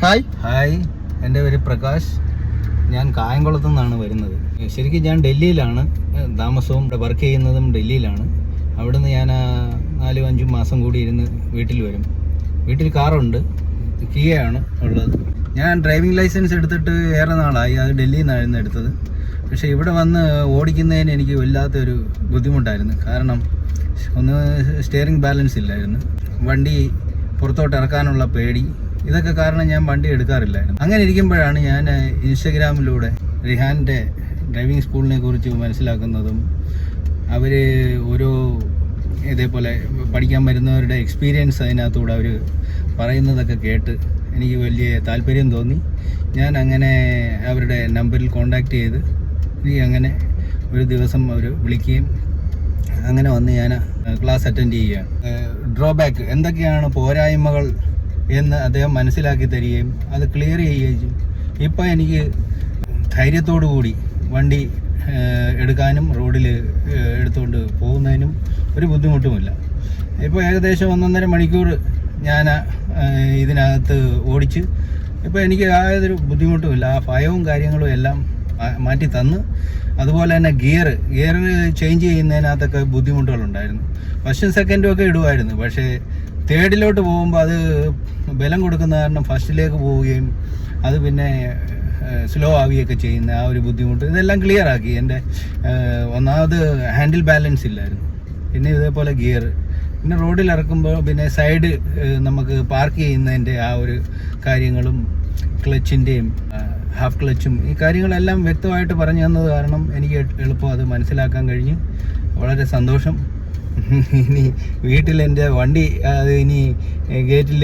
Hi, എൻ്റെ പേര് പ്രകാശ്. ഞാൻ കായംകുളത്തു നിന്നാണ് വരുന്നത്. ശരിക്കും ഞാൻ ഡൽഹിയിലാണ് താമസവും വർക്ക് ചെയ്യുന്നതും ഡൽഹിയിലാണ്. അവിടുന്ന് ഞാൻ 4-5 മാസം കൂടി ഇരുന്ന് വീട്ടിൽ വരും. വീട്ടിൽ കാറുണ്ട്, കിയയാണ് ഉള്ളത്. ഞാൻ ഡ്രൈവിംഗ് ലൈസൻസ് എടുത്തിട്ട് ഏറെ നാളായി. അത് ഡൽഹിയിൽ നിന്നായിരുന്നു എടുത്തത്. പക്ഷേ ഇവിടെ വന്ന് ഓടിക്കുന്നതിന് എനിക്ക് വല്ലാത്തൊരു ബുദ്ധിമുട്ടായിരുന്നു. കാരണം ഒന്ന് സ്റ്റിയറിംഗ് ബാലൻസ് ഇല്ലായിരുന്നു, വണ്ടി പുറത്തോട്ട് ഇറക്കാനുള്ള പേടി, ഇതൊക്കെ കാരണം ഞാൻ വണ്ടി എടുക്കാറില്ലായിരുന്നു. അങ്ങനെ ഇരിക്കുമ്പോഴാണ് ഞാൻ ഇൻസ്റ്റഗ്രാമിലൂടെ റിഹാൻ്റെ ഡ്രൈവിംഗ് സ്കൂളിനെ കുറിച്ച് മനസ്സിലാക്കുന്നതും അവർ ഓരോ ഇതേപോലെ പഠിക്കാൻ വരുന്നവരുടെ എക്സ്പീരിയൻസ് അതിനകത്തൂടെ അവർ പറയുന്നതൊക്കെ കേട്ട് എനിക്ക് വലിയ താല്പര്യം തോന്നി. ഞാൻ അങ്ങനെ അവരുടെ നമ്പറിൽ കോണ്ടാക്ട് ചെയ്ത് എനിക്ക് അങ്ങനെ ഒരു ദിവസം അവർ വിളിക്കുകയും അങ്ങനെ വന്ന് ഞാൻ ക്ലാസ് അറ്റൻഡ് ചെയ്യുകയാണ്. ഡ്രോബാക്ക് എന്തൊക്കെയാണ്, പോരായ്മകൾ എന്ന് അദ്ദേഹം മനസ്സിലാക്കി തരികയും അത് ക്ലിയർ ചെയ്യുകയും ചെയ്യും. ഇപ്പോൾ എനിക്ക് ധൈര്യത്തോടു കൂടി വണ്ടി എടുക്കാനും റോഡിൽ എടുത്തുകൊണ്ട് പോകുന്നതിനും ഒരു ബുദ്ധിമുട്ടുമില്ല. ഇപ്പോൾ ഏകദേശം 1.5 മണിക്കൂർ ഞാൻ ഇതിനകത്ത് ഓടിച്ച് ഇപ്പോൾ എനിക്ക് യാതൊരു ബുദ്ധിമുട്ടുമില്ല. ആ ഭയവും കാര്യങ്ങളും എല്ലാം മാറ്റി തന്ന്. അതുപോലെ തന്നെ ഗിയർ ചേഞ്ച് ചെയ്യുന്നതിനകത്തൊക്കെ ബുദ്ധിമുട്ടുകളുണ്ടായിരുന്നു. ഫസ്റ്റും സെക്കൻഡും ഒക്കെ ഇടുമായിരുന്നു. പക്ഷേ തേർഡിലോട്ട് പോകുമ്പോൾ അത് ബലം കൊടുക്കുന്ന കാരണം ഫസ്റ്റിലേക്ക് പോവുകയും അത് പിന്നെ സ്ലോ ആവുകയൊക്കെ ചെയ്യുന്ന ആ ഒരു ബുദ്ധിമുട്ട് ഇതെല്ലാം ക്ലിയർ ആക്കി. എൻ്റെ ഒന്നാമത് ഹാൻഡിൽ ബാലൻസ് ഇല്ലായിരുന്നു, പിന്നെ ഇതേപോലെ ഗിയർ, പിന്നെ റോഡിൽ ഇറക്കുമ്പോൾ പിന്നെ സൈഡ് നമുക്ക് പാർക്ക് ചെയ്യുന്നതിൻ്റെ ആ ഒരു കാര്യങ്ങളും ക്ലച്ചിൻ്റെയും ഹാഫ് ക്ലച്ചും ഈ കാര്യങ്ങളെല്ലാം വ്യക്തമായിട്ട് പറഞ്ഞു തന്നത് കാരണം എനിക്ക് എളുപ്പം അത് മനസ്സിലാക്കാൻ കഴിഞ്ഞു. വളരെ സന്തോഷം. ഇനി വീട്ടിൽ എൻ്റെ വണ്ടി അത് ഇനി ഗേറ്റിൽ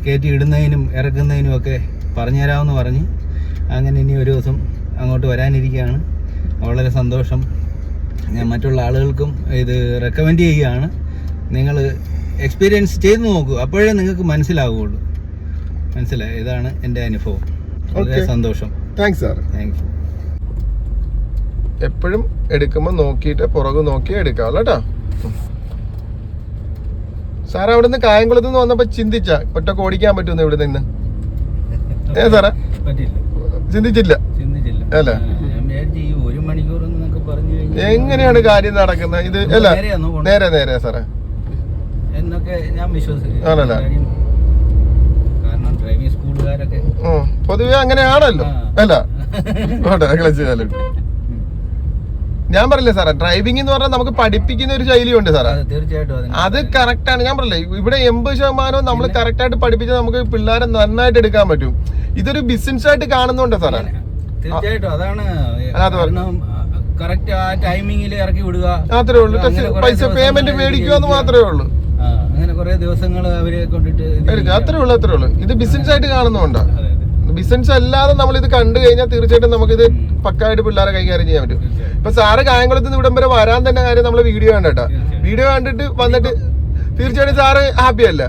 കയറ്റി ഇടുന്നതിനും ഇറക്കുന്നതിനും ഒക്കെ പറഞ്ഞുതരാമെന്ന് പറഞ്ഞ് അങ്ങനെ ഇനി ഒരു ദിവസം അങ്ങോട്ട് വരാനിരിക്കുകയാണ്. വളരെ സന്തോഷം. ഞാൻ മറ്റുള്ള ആളുകൾക്കും ഇത് റെക്കമെൻഡ് ചെയ്യുകയാണ്. നിങ്ങൾ എക്സ്പീരിയൻസ് ചെയ്ത് നോക്കൂ, അപ്പോഴേ നിങ്ങൾക്ക് മനസ്സിലാവുകയുള്ളൂ. മനസ്സിലായി? ഇതാണ് എൻ്റെ അനുഭവം. വളരെ സന്തോഷം. Thanks sir. Thank you. എപ്പോഴും എടുക്കുമ്പോൾ നോക്കിയിട്ട് പുറകു നോക്കി എടുക്കാം കേട്ടോ. സാർ അവിടെ നിന്ന് കായംകുളത്ത് നിന്ന് വന്നപ്പോ ചിന്തിച്ച ഒറ്റക്ക് ഓടിക്കാൻ പറ്റുമെന്ന് ഇവിടെ നിന്ന്? സാറേ ചിന്തിച്ചില്ല അല്ല? എങ്ങനെയാണ് കാര്യം നടക്കുന്നത് ഇത്? അല്ല നേരെ സാറേ ആണല്ലോ. പൊതുവെ അങ്ങനെയാണല്ലോ അല്ല? ഞാൻ പറഞ്ഞില്ലേ സാറേ, ഡ്രൈവിംഗ് എന്ന് പറഞ്ഞാൽ നമുക്ക് പഠിപ്പിക്കുന്ന ഒരു ശൈലിയുണ്ട് സാറേ. അത് കറക്റ്റ് ആണ്. ഞാൻ പറഞ്ഞില്ലേ, ഇവിടെ 80% നമ്മൾ കറക്റ്റ് ആയിട്ട് പഠിപ്പിച്ചാൽ നമുക്ക് പിള്ളേരെ നന്നായിട്ട് എടുക്കാൻ പറ്റും. ഇതൊരു ബിസിനസ് ആയിട്ട് കാണുന്നുണ്ട് സാറേ. മാത്രമേ ഉള്ളൂ. പൈസ പേയ്മെന്റ് മേടിക്കുമെന്ന് മാത്രമേ ഉള്ളൂ. അത്രേ ഉള്ളൂ. ഇത് ബിസിനസ് ആയിട്ട് കാണുന്നുണ്ടോ? ബിസിനസ് അല്ലാതെ നമ്മൾ ഇത് കണ്ടു കഴിഞ്ഞാൽ തീർച്ചയായിട്ടും നമുക്കിത് പക്കായിട്ട് പിള്ളേരെ കൈകാര്യം ചെയ്യാൻ പറ്റും. ഇപ്പൊ സാറ് കായംകുളത്ത് നിന്ന് ഇവിടം വരെ വരാൻ തന്നെ കാര്യം നമ്മള് വീഡിയോ കണ്ടേട്ടാ. വീഡിയോ കണ്ടിട്ട് വന്നിട്ട് തീർച്ചയായിട്ടും സാറ് ഹാപ്പി അല്ല?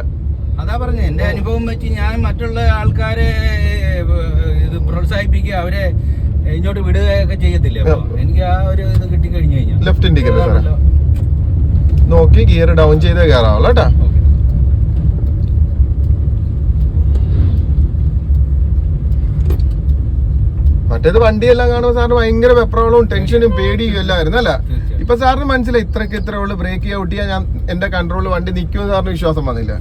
അതാ പറഞ്ഞ എന്റെ അനുഭവം വെച്ച് ഞാൻ മറ്റുള്ള ആൾക്കാരെ ഇത് പ്രോത്സാഹിപ്പിക്കുക, അവരെ ഇങ്ങോട്ട് വിടുകയൊക്കെ ചെയ്യത്തില്ല. എനിക്ക് ആ ഒരു ഇത് കിട്ടിക്കഴിഞ്ഞു കഴിഞ്ഞാൽ ലെഫ്റ്റ് ഇൻഡിക്കേറ്റർ നോക്കി ഗിയർ ഡൗൺ ചെയ്ത് കയറാവല്ലോ കേട്ടാ. മറ്റേത് വണ്ടിയെല്ലാം കാണുമ്പോൾ സാറിന് ഭയങ്കര വെപ്രാളവും ടെൻഷനും പേടിയും എല്ലാം ആയിരുന്നു അല്ല? ഇപ്പൊ സാറിന് മനസ്സിലായി ഇത്രേ ഉള്ളു, ബ്രേക്ക് ഔട്ടിയാ ഞാൻ എന്റെ കൺട്രോളിൽ വണ്ടി നിൽക്കുമെന്ന് സാറിന് വിശ്വാസം വന്നില്ല?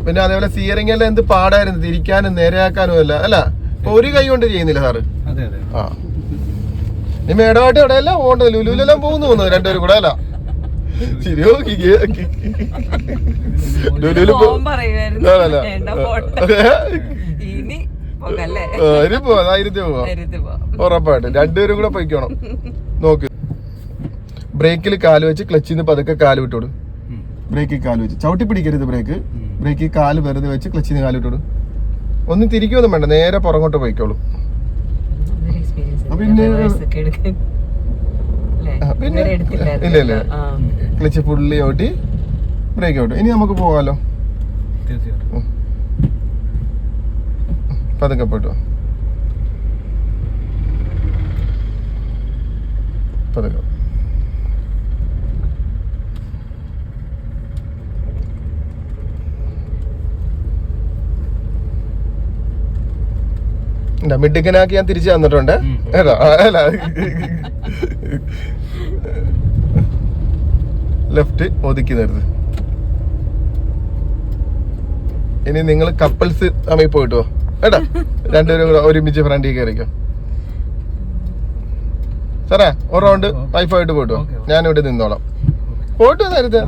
പിന്നെ അതേപോലെ സ്റ്റിയറിംഗ് എല്ലാം എന്ത് പാടായിരുന്നു, തിരിക്കാനും നേരെയാക്കാനും അല്ല അല്ല? ഇപ്പൊ ഒരു കൈ കൊണ്ട് ചെയ്യുന്നില്ല സാറ്? ആ, നീ മേടമായിട്ട് എവിടെയല്ല പോകണ്ടത്, ലുലുവിലെല്ലാം പോകുന്നു രണ്ടുപേരും കൂടെ അല്ല? ശരി, ലുലുവിൽ ഉറപ്പായിട്ട് രണ്ടുപേരും കൂടെ പൊയ്ക്കണം. നോക്ക്, ബ്രേക്കിൽ കാല് വെച്ച് ക്ലച്ചിൽ നിന്ന് പതുക്കെ കാല് വിട്ടോട്. ബ്രേക്കിൽ കാല് വെച്ച് ചവിട്ടി പിടിക്കരുത്. ബ്രേക്കിൽ കാല് വെറുതെ വെച്ച് ക്ലച്ചിൽ നിന്ന് കാല് വിട്ടോട്. ഒന്നും തിരിക്കൊന്നും വേണ്ട, നേരെ പുറകോട്ട് പോയിക്കോളൂ. പിന്നെ ഇല്ല ക്ലച്ച് ഫുള്ളി ഔട്ടി ബ്രേക്ക് ഔട്ട്. ഇനി നമുക്ക് പോകാലോ. പതുക്കെ പോട്ടോ, പതുക്കെ. മിടുക്കനാക്കി ഞാൻ തിരിച്ചു തന്നിട്ടുണ്ട് ലെഫ്റ്റ് ഒതുക്കി നിർത്ത്. ഇനി നിങ്ങൾ കപ്പിൾസ് തമ്മിൽ പോയിട്ട് പോ കേട്ടാ, രണ്ടുപേരും കൂടെ ഒരുമിച്ച് ഫ്രണ്ടിൽ കയറിക്കോ. സാറേ ഒരു റൗണ്ട് വൈഫായിട്ട് പോയിട്ട് ഞാനിവിടെ നിന്നോളാം. പോയിട്ട് നേരത്തെ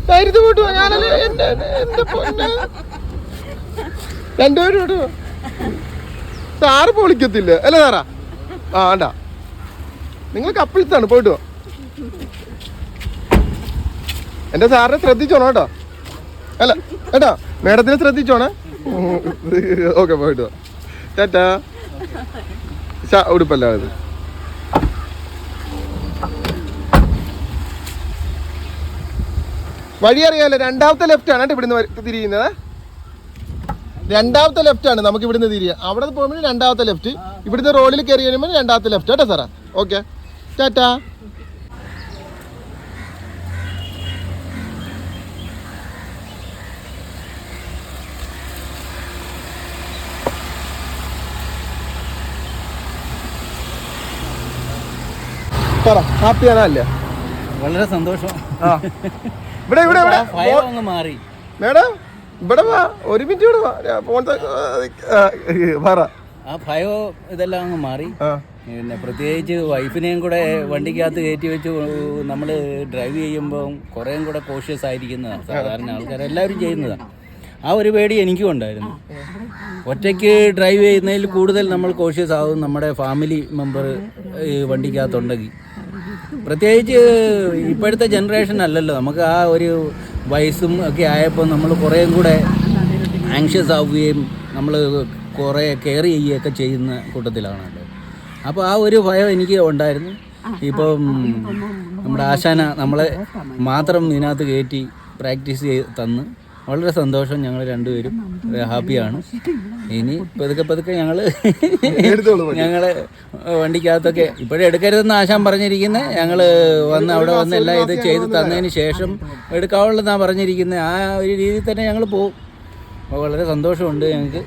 ധൈര്യത്തിൽ പോയിട്ട് ഞാനല്ലേ എന്റെ പൊന്നെ രണ്ടുപേരും പോയിട്ട് സാറ് പൊളിക്കത്തില്ല അല്ലേ സാറാ? ആ വേണ്ട, നിങ്ങൾ കപ്പിൾസാണ്, പോയിട്ട് പോ. എന്റെ സാറിനെ ശ്രദ്ധിച്ചോണോ കേട്ടോ, അല്ല കേട്ടോ മേഡത്തിനെ ശ്രദ്ധിച്ചോണേ. ഓക്കെ പോയിട്ട് പോ. ടാറ്റാ. ഉടുപ്പല്ല ഇത്. വഴി അറിയാലോ, രണ്ടാമത്തെ ലെഫ്റ്റ് ആണ് കേട്ടോ ഇവിടുന്ന് തിരിയുന്നത്. രണ്ടാമത്തെ ലെഫ്റ്റ് ആണ് നമുക്ക് ഇവിടുന്ന് തിരിയുക. അവിടെ പോകുമ്പോൾ രണ്ടാമത്തെ ലെഫ്റ്റ്, ഇവിടുന്ന് റോഡിൽ കയറി കഴിയുമ്പോൾ രണ്ടാമത്തെ ലെഫ്റ്റ് കേട്ടോ സാറാ. ഓക്കെ ടാറ്റാ. ഹാപ്പിയാണല്ലേ? വളരെ സന്തോഷം. ഇവിടെ ഇവിടെ ഇവിടെ മാറി മേഡം, ഇവിടെ വാ, ഒരു മിനിറ്റ് ഇവിടെ വാ. പറ. ആ ഭയോ ഇതെല്ലാം അങ്ങ് മാറി. പിന്നെ പ്രത്യേകിച്ച് വൈഫിനെയും കൂടെ വണ്ടിക്കകത്ത് കയറ്റി വെച്ച് നമ്മൾ ഡ്രൈവ് ചെയ്യുമ്പോൾ കുറേയും കൂടെ കോഷ്യസ് ആയിരിക്കുന്നതാണ് സാധാരണ ആൾക്കാർ എല്ലാവരും ചെയ്യുന്നതാണ്. ആ ഒരു പേടി എനിക്കും ഉണ്ടായിരുന്നു. ഒറ്റയ്ക്ക് ഡ്രൈവ് ചെയ്യുന്നതിൽ കൂടുതൽ നമ്മൾ കോഷ്യസ് ആകും നമ്മുടെ ഫാമിലി മെമ്പർ വണ്ടിക്കകത്തുണ്ടെങ്കിൽ. പ്രത്യേകിച്ച് ഇപ്പോഴത്തെ ജനറേഷൻ അല്ലല്ലോ, നമുക്ക് ആ ഒരു വയസ്സും ഒക്കെ ആയപ്പോൾ നമ്മൾ കുറേയും കൂടെ ആങ്ഷ്യസ് ആവുകയും നമ്മൾ കുറേ കെയർ ചെയ്യുകയൊക്കെ ചെയ്യുന്ന കൂട്ടത്തിലാണല്ലോ. അപ്പോൾ ആ ഒരു ഭയം എനിക്ക് ഉണ്ടായിരുന്നു. ഇപ്പം നമ്മുടെ ആശാന നമ്മളെ മാത്രം ഇതിനകത്ത് കയറ്റി പ്രാക്ടീസ് ചെയ്ത് തന്ന് വളരെ സന്തോഷം. ഞങ്ങൾ രണ്ടുപേരും ഹാപ്പിയാണ്. ഇനി പതുക്കെ ഞങ്ങൾ വണ്ടിക്കകത്തൊക്കെ ഇപ്പോഴും എടുക്കരുതെന്ന് ആശാൻ പറഞ്ഞിരിക്കുന്നത്. ഞങ്ങൾ അവിടെ വന്ന് എല്ലാം ഇത് ചെയ്ത് തന്നതിന് ശേഷം എടുക്കാവുള്ളതെന്നാണ് പറഞ്ഞിരിക്കുന്നത്. ആ ഒരു രീതിയിൽ തന്നെ ഞങ്ങൾ പോകും. അപ്പോൾ വളരെ സന്തോഷമുണ്ട് ഞങ്ങൾക്ക്.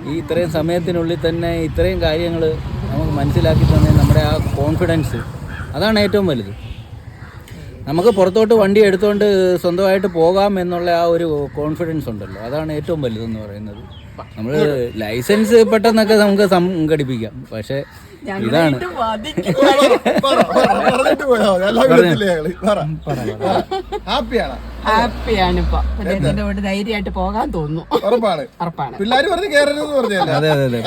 ഈ ഇത്രയും സമയത്തിനുള്ളിൽ തന്നെ ഇത്രയും കാര്യങ്ങൾ നമുക്ക് മനസ്സിലാക്കി തന്നെ നമ്മുടെ ആ കോൺഫിഡൻസ്, അതാണ് ഏറ്റവും വലുത്. നമുക്ക് പുറത്തോട്ട് വണ്ടി എടുത്തുകൊണ്ട് സ്വന്തമായിട്ട് പോകാം എന്നുള്ള ആ ഒരു കോൺഫിഡൻസ് ഉണ്ടല്ലോ, അതാണ് ഏറ്റവും വലുതെന്ന് പറയുന്നത്. നമ്മൾ ലൈസൻസ് പെട്ടെന്നൊക്കെ നമുക്ക് സംഘടിപ്പിക്കാം, പക്ഷെ ഇതാണ് ഹാപ്പിയാണ് ഇപ്പൊ. ധൈര്യമായിട്ട് പോകാൻ തോന്നുന്നു. ഉറപ്പാണ്. പിള്ളേര് പറഞ്ഞു കേറരുതെന്ന് പറഞ്ഞല്ലേ? അതെ അതെ അതെ,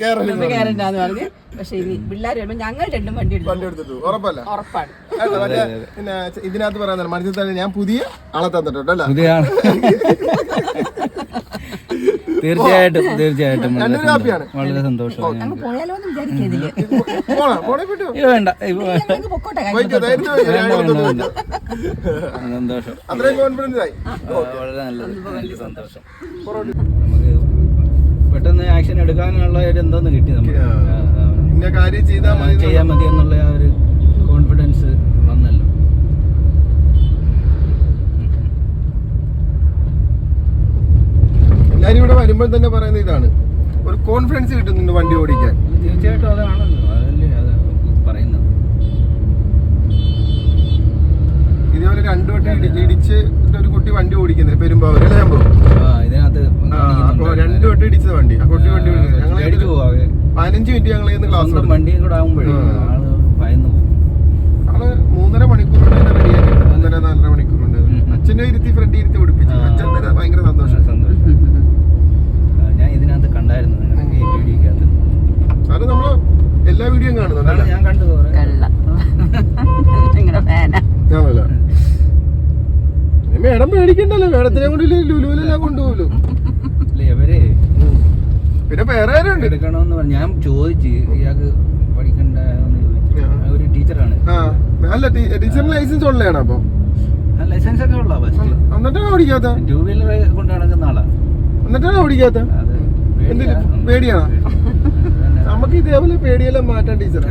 കേറണ്ടെന്ന് പറഞ്ഞു. പക്ഷെ ഇനി പിള്ളേർ വരുമ്പോ ഞങ്ങൾ രണ്ടും വണ്ടി എടുത്തു. ഉറപ്പല്ല? ഉറപ്പാണ്. പിന്നെ ഇതിനകത്ത് പറയാൻ മനസ്സിൽ തന്നെ ഞാൻ പുതിയ ആളെ തന്നിട്ടുണ്ട് അല്ലേ? തീർച്ചയായിട്ടും തീർച്ചയായിട്ടും വളരെ സന്തോഷം. പോയാലോ എന്ന് വിചാരിക്കുന്നില്ല. വേണ്ട സന്തോഷം. അത്രയും കോൺഫിഡൻസ് ആയി. വളരെ നല്ലത്, സന്തോഷം. നമുക്ക് പെട്ടെന്ന് ആക്ഷൻ എടുക്കാനുള്ള ഒരു എന്തോന്ന് കിട്ടി. നമുക്ക് ഇന്ന കാര്യം ചെയ്യാൻ മതി എന്നുള്ള ആ ഒരു കോൺഫിഡൻസ് വന്നല്ലോ. എല്ലാരും ഇവിടെ വരുമ്പോൾ തന്നെ പറയുന്ന ഇതാണ്, ഒരു കോൺഫിഡൻസ് കിട്ടുന്നുണ്ട് വണ്ടി ഓടിക്കാൻ. തീർച്ചയായിട്ടും അതാണല്ലോ, അതല്ലേ അത് പറയുന്നത്. ഇതേപോലെ 2 വട്ടം ഇടിച്ച് ഒരു കുട്ടി വണ്ടി ഓടിക്കുന്നത് പെരുമ്പാവൂർ അല്ലേ? ഇതിനകത്ത് 2 വട്ടം ഇടിച്ചത് വണ്ടി. ആ കുട്ടി വണ്ടി ഞങ്ങൾ 15 മിനിറ്റ് ഞങ്ങൾ ക്ലാസ് വണ്ടിയും കൂടെ ആകുമ്പോഴേ ആള് ഭയന്നു പോകും. ആള് 3.5 മണിക്കൂറുണ്ട് റെഡിയാക്കി. 3.5-4 മണിക്കൂറുണ്ട്. അച്ഛനെ ഇരുത്തി ഫ്രണ്ട് ഇരുത്തി ഓടിപ്പിച്ചു. അച്ഛൻ തന്നെ ഭയങ്കര സന്തോഷം. ഞാൻ ഇതിനകത്ത് കണ്ടായിരുന്നു വീഡിയോക്കകത്ത്. അത് നമ്മള് എല്ലാ വീഡിയോയും കാണുന്നുണ്ട്. ഞാൻ കണ്ടു. ആണല്ലോ. മേഡം പേടിക്കണ്ടല്ലോ, മേഡത്തിനെ കൊണ്ട് ലുലുവിലെല്ലാം കൊണ്ടുപോകലോ. ഇവര് പിന്നെ വേറെ ആരുണ്ട് എടുക്കണമെന്ന് പറഞ്ഞു. ഞാൻ ചോദിച്ചു ഇയാൾക്ക് പഠിക്കണ്ട ഒരു ടീച്ചറാണ്. അല്ല ടീച്ചറിന് ലൈസൻസ് ഉള്ളതാണ്. അപ്പൊ ലൈസൻസ് ഒക്കെ ഉള്ള എന്നിട്ടാണ് ഓടിക്കാത്ത? 2 വീലർ കൊണ്ട് നടക്കുന്ന ആളാ. എന്നിട്ടാണ് ഓടിക്കാത്ത? പേടിയാണോ? നമുക്ക് ഇതേപോലെ പേടിയെല്ലാം മാറ്റാൻ ടീച്ചർ.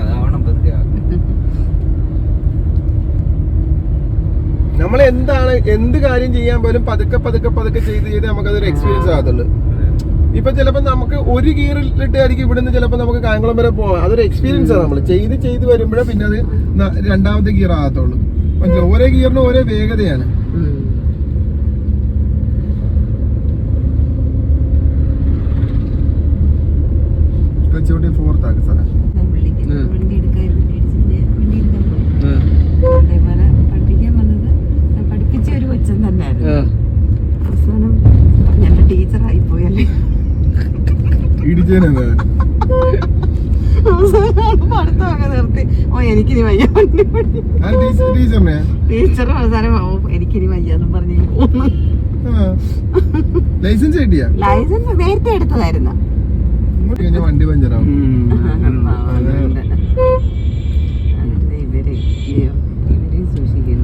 നമ്മൾ എന്താണ് എന്ത് കാര്യം ചെയ്യാൻ പോലും പതുക്കെ ചെയ്ത് നമുക്കതൊരു എക്സ്പീരിയൻസ് ആകത്തുള്ളൂ. ഇപ്പൊ ചിലപ്പോ നമുക്ക് ഒരു ഗിയറിലിട്ടായിരിക്കും ഇവിടുന്ന് ചിലപ്പോ നമുക്ക് കായംകുളം വരെ പോവാം. അതൊരു എക്സ്പീരിയൻസ് ആണ്. നമ്മൾ ചെയ്ത് വരുമ്പോഴേ പിന്നെ അത് രണ്ടാമത്തെ ഗിയർ ആകത്തുള്ളൂ. മനസ്സിലായി? ഓരോ ഗിയറിനും ഓരോ വേഗതയാണ്. കൊച്ചുകുട്ടി ഫോർത്ത് ആക്കി സാറേ. വണ്ടി എടുക്കായിരുന്നു, അതേപോലെ പഠിപ്പിക്കാൻ വന്നത് പഠിപ്പിച്ച ഒരു കൊച്ചൻ തന്നെയായിരുന്നു. അവസാനം ഞങ്ങളുടെ ടീച്ചറായി പോയല്ലേ. പഠിത്തമൊക്കെ നിർത്തി. എനിക്കിനി വയ്യ വണ്ടി ടീച്ചർ അവസാനം എനിക്കിനി വയ്യാന്നും പറഞ്ഞു പോന്നു. ലൈസൻസ് കിട്ടിയ? ലൈസൻസ് നേരത്തെ എടുത്തതായിരുന്നു. വണ്ടി പഞ്ചറാവും.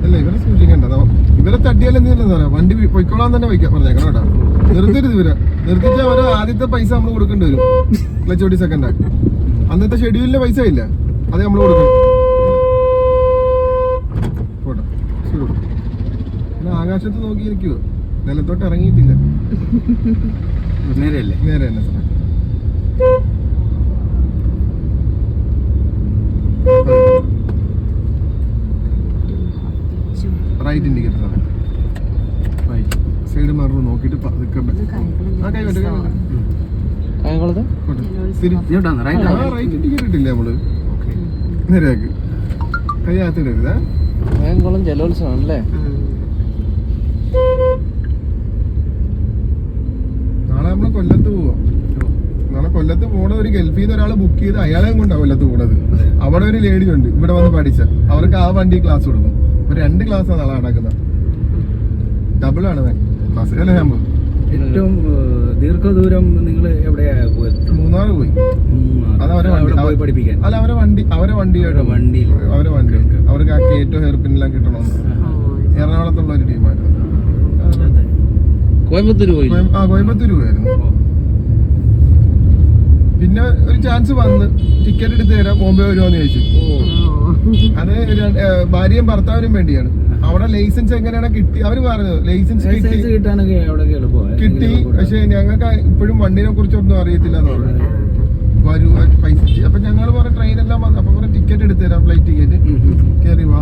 അല്ല ഇവരെ സൂക്ഷിക്കണ്ട. ഇവരെ തട്ടിയാൽ എന്തെങ്കിലും പറയാം, വണ്ടി പൊയ്ക്കോളാൻ തന്നെ പറഞ്ഞേക്കണം കേട്ടോ. നിർത്തരുത് ഇവരെ. നിർത്തിച്ചാൽ അവരെ ആദ്യത്തെ പൈസ നമ്മൾ കൊടുക്കേണ്ടി വരും. ക്ലച്ച് സെക്കൻഡ് ആക്കി അന്നത്തെ ഷെഡ്യൂളിലെ പൈസ ഇല്ല, അത് നമ്മൾ കൊടുക്കണം. പോട്ടെ പിന്നെ ആകാശത്ത് നോക്കിയിരിക്കുവോ, നിലത്തോട്ട് ഇറങ്ങിയിട്ടില്ല. നേരെയല്ലേ? നേരെ തന്നെ സാറേ. റൈറ്റ് ഇൻഡിക്കേറ്റർ സാറേ. റൈറ്റ് സൈഡ് മാറുമ്പോൾ നോക്കിയിട്ട് റൈറ്റ് ഇൻഡിക്കേറ്റർ ഇട്ടില്ല നമ്മള്. നേരെയാക്ക് കൈ അകത്തിടരുത്. കായംകുളം ജലോത്സവം അല്ലേ? നാളെ നമ്മള് കൊല്ലത്ത് പോവാം. നാളെ കൊല്ലത്ത് പോണ ഒരു ഗൾഫിൽ നിന്ന് ഒരാൾ ബുക്ക് ചെയ്ത് അയാളെയും കൊണ്ടാണ് കൊല്ലത്ത് പോണത്. അവിടെ ഒരു ലേഡി ഉണ്ട് ഇവിടെ വന്ന് പഠിച്ച, അവർക്ക് ആ വണ്ടി ക്ലാസ് കൊടുക്കും. ഒരു 2 ക്ലാസ്സാണ് നാളെ നടക്കുന്നത്. ഡബിൾ ആണ് ക്ലാസ്. അല്ലേ? ഏറ്റവും ദീർഘദൂരം നിങ്ങൾ എവിടെയാ പോയത്? മൂന്നാർ പോയി. അത് പോയി പഠിപ്പിക്കാൻ? അല്ല അവരെ വണ്ടിയായിട്ട് അവർക്ക് ആ കേറ്റോ ഹെയർപിന്നെല്ലാം കിട്ടണമെന്ന്. എറണാകുളത്തുള്ള ഒരു ടീമായിരുന്നു. കോയമ്പത്തൂർ പോയി? കോയമ്പത്തൂർ പോയായിരുന്നു. പിന്നെ ഒരു ചാൻസ് വന്ന് ടിക്കറ്റ് എടുത്ത് തരാം ബോംബെ വരുമോന്ന് ചോദിച്ചു. അത് ഭാര്യയും ഭർത്താവിനും വേണ്ടിയാണ്. അവിടെ ലൈസൻസ് എങ്ങനെയാണ് കിട്ടി? അവര് പറഞ്ഞത് ലൈസൻസ് കിട്ടി, പക്ഷെ ഞങ്ങൾക്ക് ഇപ്പോഴും വണ്ടിനെ കുറിച്ചൊന്നും അറിയത്തില്ല എന്ന് പറഞ്ഞു. വരൂ പൈസ. അപ്പൊ ഞങ്ങൾ പറഞ്ഞ ട്രെയിനെല്ലാം വന്നു. അപ്പൊ ടിക്കറ്റ് എടുത്തു തരാം, ഫ്ലൈറ്റ് ടിക്കറ്റ് കയറി വാ.